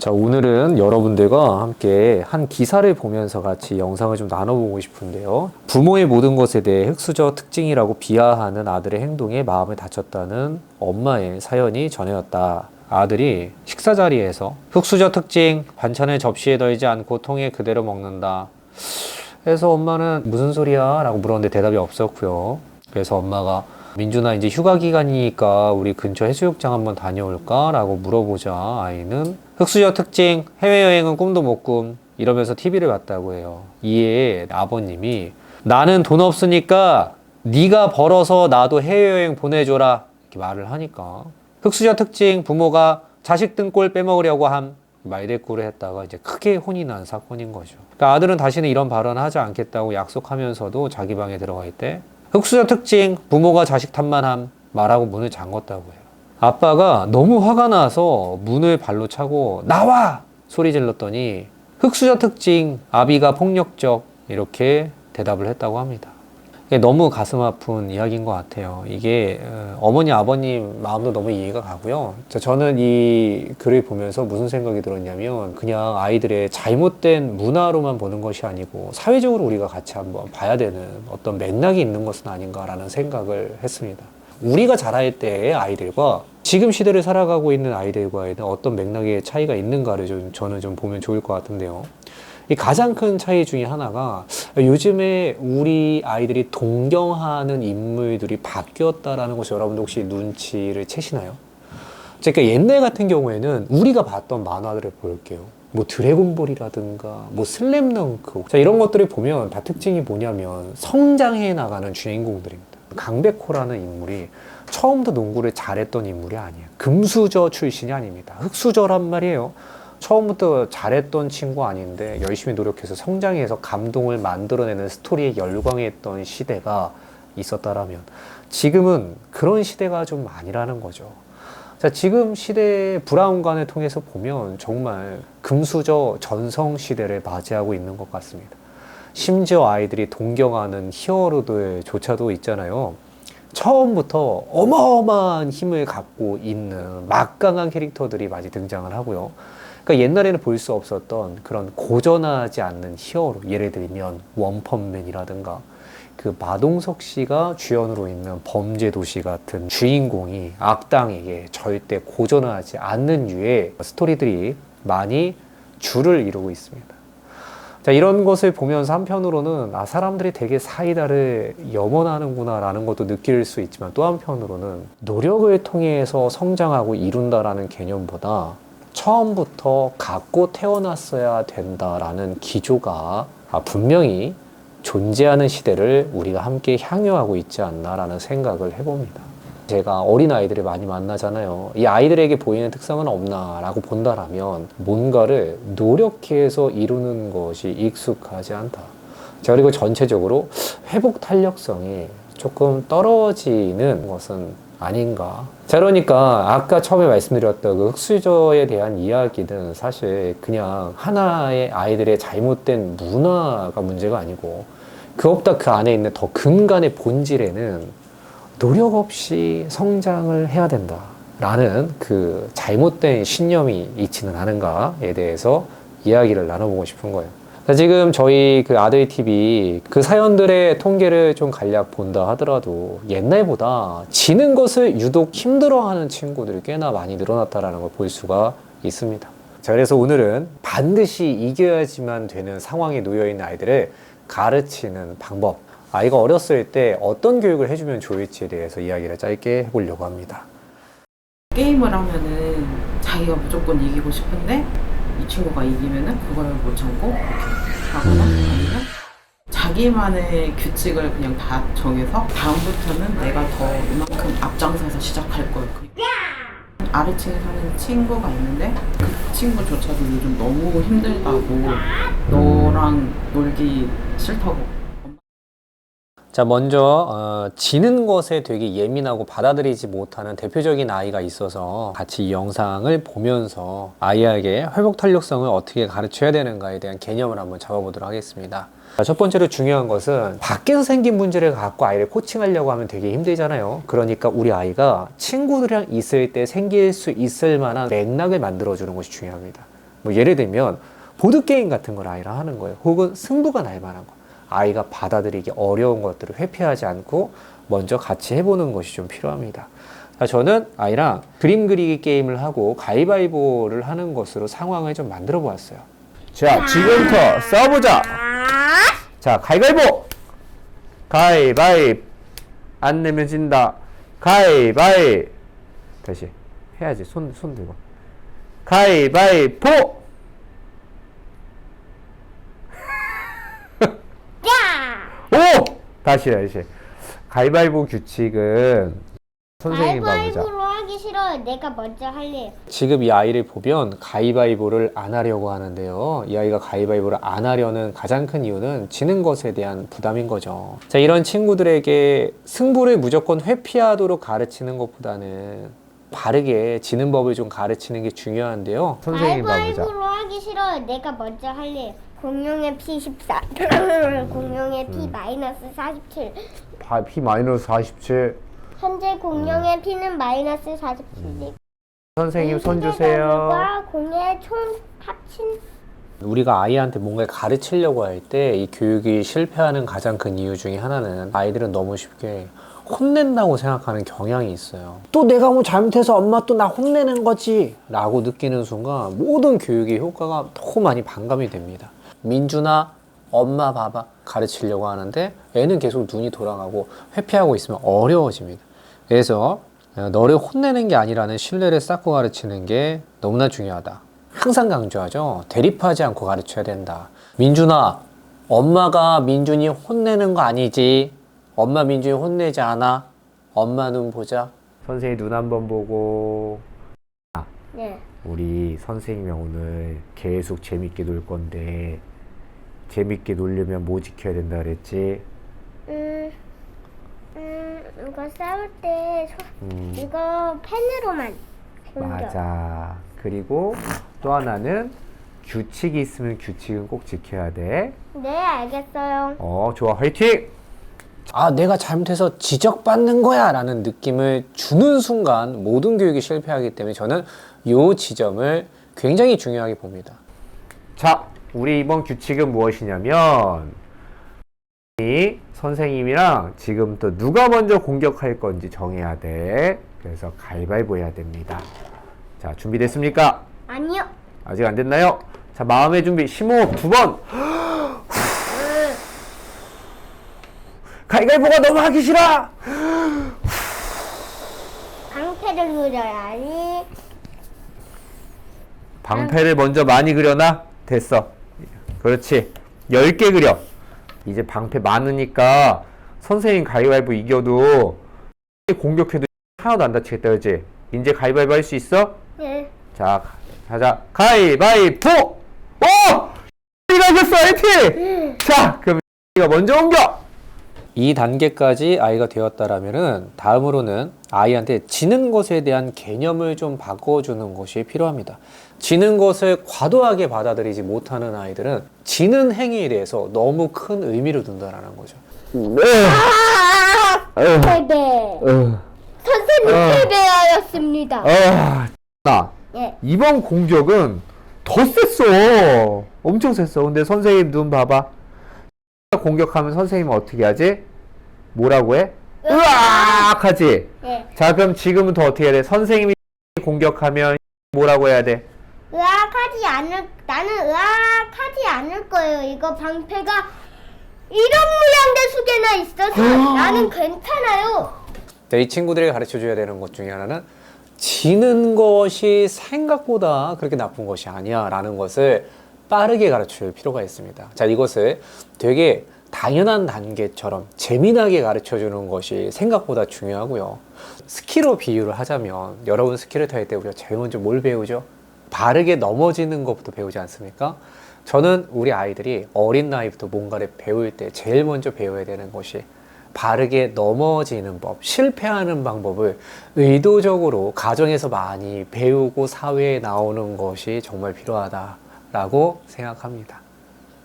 자, 오늘은 여러분들과 함께 한 기사를 보면서 같이 영상을 좀 나눠보고 싶은데요. 부모의 모든 것에 대해 흙수저 특징이라고 비하하는 아들의 행동에 마음을 다쳤다는 엄마의 사연이 전해졌다. 아들이 식사 자리에서 흙수저 특징, 반찬을 접시에 덜지 않고 통에 그대로 먹는다. 그래서 엄마는 무슨 소리야? 라고 물었는데 대답이 없었고요. 그래서 엄마가 민준아, 이제 휴가 기간이니까 우리 근처 해수욕장 한번 다녀올까? 라고 물어보자 아이는 흙수저 특징, 해외여행은 꿈도 못 꿈 이러면서 TV를 봤다고 해요. 이에 아버님이 나는 돈 없으니까 네가 벌어서 나도 해외여행 보내줘라 이렇게 말을 하니까 흙수저 특징, 부모가 자식 등골 빼먹으려고 함 말대꾸를 했다가 이제 크게 혼이 난 사건인 거죠. 그러니까 아들은 다시는 이런 발언을 하지 않겠다고 약속하면서도 자기 방에 들어가 있대. 흙수저 특징, 부모가 자식 탓만함 말하고 문을 잠궜다고 해요. 아빠가 너무 화가 나서 문을 발로 차고 나와! 소리 질렀더니 흙수저 특징, 아비가 폭력적 이렇게 대답을 했다고 합니다. 이게 너무 가슴 아픈 이야기인 것 같아요. 이게 어머니 아버님 마음도 너무 이해가 가고요. 저는 이 글을 보면서 무슨 생각이 들었냐면 그냥 아이들의 잘못된 문화로만 보는 것이 아니고 사회적으로 우리가 같이 한번 봐야 되는 어떤 맥락이 있는 것은 아닌가라는 생각을 했습니다. 우리가 자랄 때의 아이들과 지금 시대를 살아가고 있는 아이들과에는 어떤 맥락의 차이가 있는가를 저는 좀 보면 좋을 것 같은데요. 이 가장 큰 차이 중에 하나가 요즘에 우리 아이들이 동경하는 인물들이 바뀌었다라는 것이 여러분들 혹시 눈치를 채시나요? 그러니까 옛날 같은 경우에는 우리가 봤던 만화들을 볼게요. 뭐 드래곤볼이라든가 뭐 슬램덩크, 자, 이런 것들을 보면 다 특징이 뭐냐면 성장해 나가는 주인공들입니다. 강백호라는 인물이 처음부터 농구를 잘했던 인물이 아니에요. 금수저 출신이 아닙니다. 흙수저란 말이에요. 처음부터 잘했던 친구 아닌데 열심히 노력해서 성장해서 감동을 만들어내는 스토리에 열광했던 시대가 있었다라면 지금은 그런 시대가 좀 아니라는 거죠. 자, 지금 시대의 브라운관을 통해서 보면 정말 금수저 전성 시대를 맞이하고 있는 것 같습니다. 심지어 아이들이 동경하는 히어로들조차도 있잖아요. 처음부터 어마어마한 힘을 갖고 있는 막강한 캐릭터들이 많이 등장을 하고요. 그러니까 옛날에는 볼 수 없었던 그런 고전하지 않는 히어로, 예를 들면 원펀맨이라든가 그 마동석 씨가 주연으로 있는 범죄도시 같은 주인공이 악당에게 절대 고전하지 않는 류의 스토리들이 많이 줄을 이루고 있습니다. 자, 이런 것을 보면서 한편으로는 사람들이 되게 사이다를 염원하는구나 라는 것도 느낄 수 있지만 또 한편으로는 노력을 통해서 성장하고 이룬다라는 개념보다 처음부터 갖고 태어났어야 된다라는 기조가 분명히 존재하는 시대를 우리가 함께 향유하고 있지 않나라는 생각을 해봅니다. 제가 어린아이들을 많이 만나잖아요. 이 아이들에게 보이는 특성은 없나라고 본다라면 뭔가를 노력해서 이루는 것이 익숙하지 않다. 자, 그리고 전체적으로 회복 탄력성이 조금 떨어지는 것은 아닌가. 자, 그러니까 아까 처음에 말씀드렸던 그 흙수저에 대한 이야기는 사실 그냥 하나의 아이들의 잘못된 문화가 문제가 아니고 그것보다 그 안에 있는 더 근간의 본질에는 노력 없이 성장을 해야 된다 라는 그 잘못된 신념이 있지는 않은가에 대해서 이야기를 나눠보고 싶은 거예요. 자, 지금 저희 그 아들 TV 그 사연들의 통계를 좀 간략 본다 하더라도 옛날보다 지는 것을 유독 힘들어하는 친구들이 꽤나 많이 늘어났다는 걸 볼 수가 있습니다. 자, 그래서 오늘은 반드시 이겨야지만 되는 상황에 놓여있는 아이들을 가르치는 방법, 아이가 어렸을 때 어떤 교육을 해주면 좋을지에 대해서 이야기를 짧게 해보려고 합니다. 게임을 하면은 자기가 무조건 이기고 싶은데 이 친구가 이기면은 그걸 못 참고 이렇게 하거나 아니면 자기만의 규칙을 그냥 다 정해서 다음부터는 내가 더 이만큼 앞장서서 시작할 걸. 아래층에 사는 친구가 있는데 그 친구조차도 요즘 너무 힘들다고 너랑 놀기 싫다고. 자, 먼저 지는 것에 되게 예민하고 받아들이지 못하는 대표적인 아이가 있어서 같이 이 영상을 보면서 아이에게 회복 탄력성을 어떻게 가르쳐야 되는가에 대한 개념을 한번 잡아보도록 하겠습니다. 첫 번째로 중요한 것은 밖에서 생긴 문제를 갖고 아이를 코칭하려고 하면 되게 힘들잖아요. 그러니까 우리 아이가 친구들이랑 있을 때 생길 수 있을 만한 맥락을 만들어주는 것이 중요합니다. 뭐 예를 들면 보드게임 같은 걸 아이랑 하는 거예요. 혹은 승부가 날 만한 거. 아이가 받아들이기 어려운 것들을 회피하지 않고 먼저 같이 해보는 것이 좀 필요합니다. 자, 저는 아이랑 그림 그리기 게임을 하고 가위바위보를 하는 것으로 상황을 좀 만들어 보았어요. 자, 지금부터 싸워보자. 자, 가위바위보. 가위바위. 안 내면 진다. 가위바위. 다시 해야지. 손 들고. 가위바위보. 오! 다시. 가위바위보 규칙은 선생님 봐보자. 가위바위보로 하기 싫어요. 내가 먼저 할래요. 지금 이 아이를 보면 가위바위보를 안 하려고 하는데요. 이 아이가 가위바위보를 안 하려는 가장 큰 이유는 지는 것에 대한 부담인 거죠. 자, 이런 친구들에게 승부를 무조건 회피하도록 가르치는 것보다는 바르게 지는 법을 좀 가르치는 게 중요한데요. 선생님 봐보자. 가위바위보로 하기 싫어요. 내가 먼저 할래요. 공룡의 피 14, 공룡의 피 마이너스 47. 피 마이너스 47. 현재 공룡의 피는 마이너스 47. 선생님 손 주세요. 공의 총 합친. 우리가 아이한테 뭔가를 가르치려고 할 때 이 교육이 실패하는 가장 큰 이유 중에 하나는 아이들은 너무 쉽게 혼낸다고 생각하는 경향이 있어요. 또 내가 뭐 잘못해서 엄마 또 나 혼내는 거지 라고 느끼는 순간 모든 교육의 효과가 너무 많이 반감이 됩니다. 민준아, 엄마 봐봐 가르치려고 하는데 애는 계속 눈이 돌아가고 회피하고 있으면 어려워집니다. 그래서 너를 혼내는 게 아니라는 신뢰를 쌓고 가르치는 게 너무나 중요하다. 항상 강조하죠. 대립하지 않고 가르쳐야 된다. 민준아, 엄마가 민준이 혼내는 거 아니지? 엄마 민준이 혼내지 않아? 엄마 눈 보자. 선생님 눈 한번 보고. 네. 우리 선생님이 오늘 계속 재밌게 놀 건데 재밌게 놀려면 뭐 지켜야 된다 그랬지? 이거 싸울 때 이거 펜으로만 공격. 맞아. 그리고 또 하나는 규칙이 있으면 규칙은 꼭 지켜야 돼. 네, 알겠어요. 좋아. 화이팅! 아, 내가 잘못해서 지적받는 거야 라는 느낌을 주는 순간 모든 교육이 실패하기 때문에 저는 이 지점을 굉장히 중요하게 봅니다. 자, 우리 이번 규칙은 무엇이냐면 이 선생님이랑 지금부터 누가 먼저 공격할 건지 정해야 돼. 그래서 가위바위보 해야 됩니다. 자, 준비됐습니까? 아니요. 아직 안 됐나요? 자, 마음의 준비. 심호흡 2번. 가위바위보가 너무 하기 싫어. 방패를 그려야지. 방패를 먼저 많이 그려놔? 됐어. 그렇지. 10개 그려. 이제 방패 많으니까 선생님 가위바위보 이겨도 공격해도 하나도 안 다치겠다, 그렇지? 이제 가위바위보 할 수 있어? 네. 자, 가자. 가위바위보! 네가 이겼어, 화이팅! 자, 그럼 네가 먼저 옮겨! 이 단계까지 아이가 되었다라면은 다음으로는 아이한테 지는 것에 대한 개념을 좀 바꿔주는 것이 필요합니다. 지는 것을 과도하게 받아들이지 못하는 아이들은 지는 행위에 대해서 너무 큰 의미를 둔다라는 거죠. 패배. 선생님 패배하였습니다. 예. 이번 공격은 더 셌어. 엄청 셌어. 근데 선생님 눈 봐봐. 공격하면 선생님은 어떻게 하지? 뭐라고 해? 으악! 하지? 네. 자, 그럼 지금부터 어떻게 해야 돼? 선생님이 공격하면 뭐라고 해야 돼? 나는 의학하지 않을 거예요. 이거 방패가 이런 모양의 수 개나 있어서 나는 괜찮아요. 이 친구들에게 가르쳐줘야 되는 것 중에 하나는 지는 것이 생각보다 그렇게 나쁜 것이 아니야 라는 것을 빠르게 가르칠 필요가 있습니다. 자, 이것을 되게 당연한 단계처럼 재미나게 가르쳐주는 것이 생각보다 중요하고요. 스키로 비유를 하자면 여러분 스키를 탈 때 우리가 제일 먼저 뭘 배우죠? 바르게 넘어지는 것부터 배우지 않습니까? 저는 우리 아이들이 어린 나이부터 뭔가를 배울 때 제일 먼저 배워야 되는 것이 바르게 넘어지는 법, 실패하는 방법을 의도적으로 가정에서 많이 배우고 사회에 나오는 것이 정말 필요하다라고 생각합니다.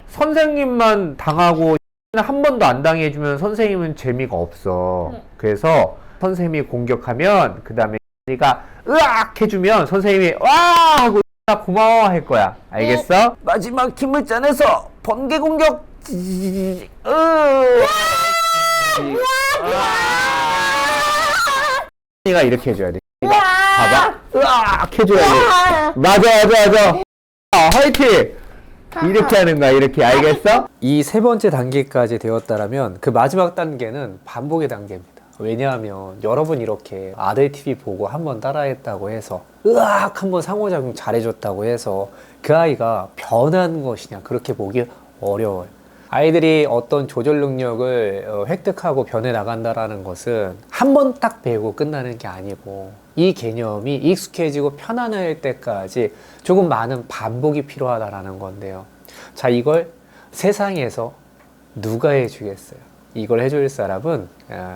선생님만 당하고 한 번도 안 당해주면 선생님은 재미가 없어. 그래서 선생님이 공격하면 그 다음에 우리가 으악 해주면 선생님이 와 하고 고마워 할 거야. 알겠어? 마지막 힘을 짜내서 번개 공격. 가 이렇게 해줘야 돼. 봐봐. 으악 해줘야 돼. 맞아. 화이팅! 이렇게 하는 거야. 이렇게. 알겠어? 이 세 번째 단계까지 되었다라면 그 마지막 단계는 반복의 단계입니다. 왜냐하면 여러분 이렇게 아들 TV 보고 한번 따라했다고 해서 으악 한번 상호작용 잘해줬다고 해서 그 아이가 변한 것이냐 그렇게 보기 어려워요. 아이들이 어떤 조절 능력을 획득하고 변해 나간다라는 것은 한 번 딱 배우고 끝나는 게 아니고 이 개념이 익숙해지고 편안할 때까지 조금 많은 반복이 필요하다라는 건데요. 자, 이걸 세상에서 누가 해주겠어요? 이걸 해줄 사람은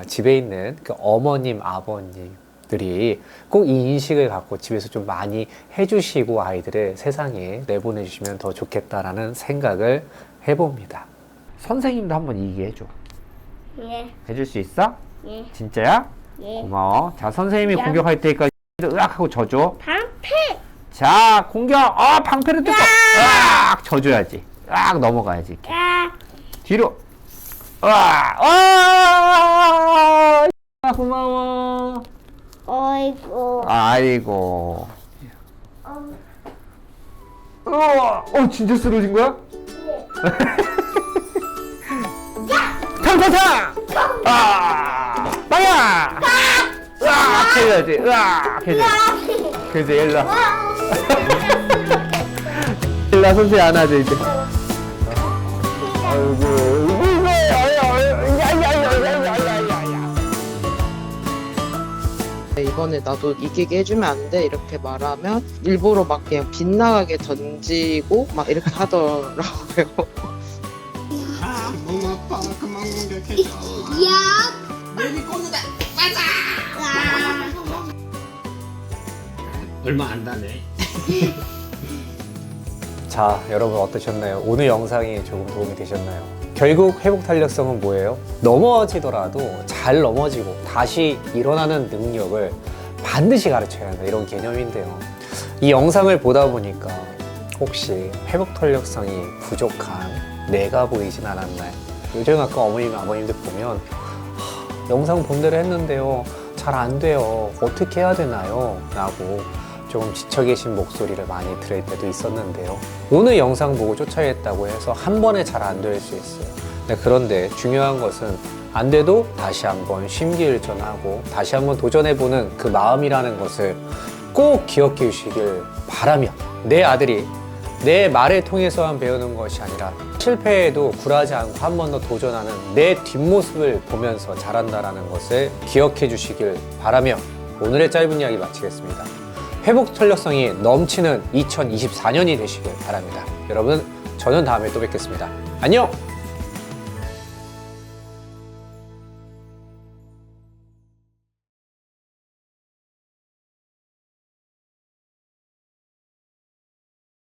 집에 있는 그 어머님, 아버님들이 꼭 이 인식을 갖고 집에서 좀 많이 해주시고 아이들을 세상에 내보내주시면 더 좋겠다라는 생각을 해봅니다. 선생님도 한번 이기게 해줘. 예. 해줄 수 있어? 예. 진짜야? 예. 고마워. 자, 선생님이 야. 공격할 테니까 으악 하고 져줘. 방패. 자, 공격. 방패를 뜯어. 으악 져줘야지. 으악 넘어가야지. 이렇게. 야. 뒤로. 고마워. 어이구. 아이고. 진짜 쓰러진 거야? 탕탕탕! 빵야! 해줘야지. 해줘야지. 그래서 일로. 일로 선생님 안아줘, 이제. 아이고. 이번에 나도 이기게 해주면 안 돼 이렇게 말하면 일부러 막 그냥 빗나가게 던지고 막 이렇게 하더라고요. 몸 아파 그만 공격해줘. 얼마 안 다네. 자, 여러분 어떠셨나요? 오늘 영상이 조금 도움이 되셨나요? 결국 회복 탄력성은 뭐예요? 넘어지더라도 잘 넘어지고 다시 일어나는 능력을 반드시 가르쳐야 한다, 이런 개념인데요. 이 영상을 보다 보니까 혹시 회복 탄력성이 부족한 내가 보이진 않았나요? 요즘 아까 어머님, 아버님들 보면 영상 본 대로 했는데요, 잘 안 돼요, 어떻게 해야 되나요? 라고 조금 지쳐 계신 목소리를 많이 들을 때도 있었는데요. 오늘 영상 보고 쫓아냈다고 해서 한 번에 잘 안 될 수 있어요. 그런데 중요한 것은 안 돼도 다시 한번 심기일전하고 다시 한번 도전해보는 그 마음이라는 것을 꼭 기억해 주시길 바라며, 내 아들이 내 말을 통해서만 배우는 것이 아니라 실패해도 굴하지 않고 한 번 더 도전하는 내 뒷모습을 보면서 자란다는 것을 기억해 주시길 바라며 오늘의 짧은 이야기 마치겠습니다. 회복 탄력성이 넘치는 2024년이 되시길 바랍니다. 여러분, 저는 다음에 또 뵙겠습니다. 안녕!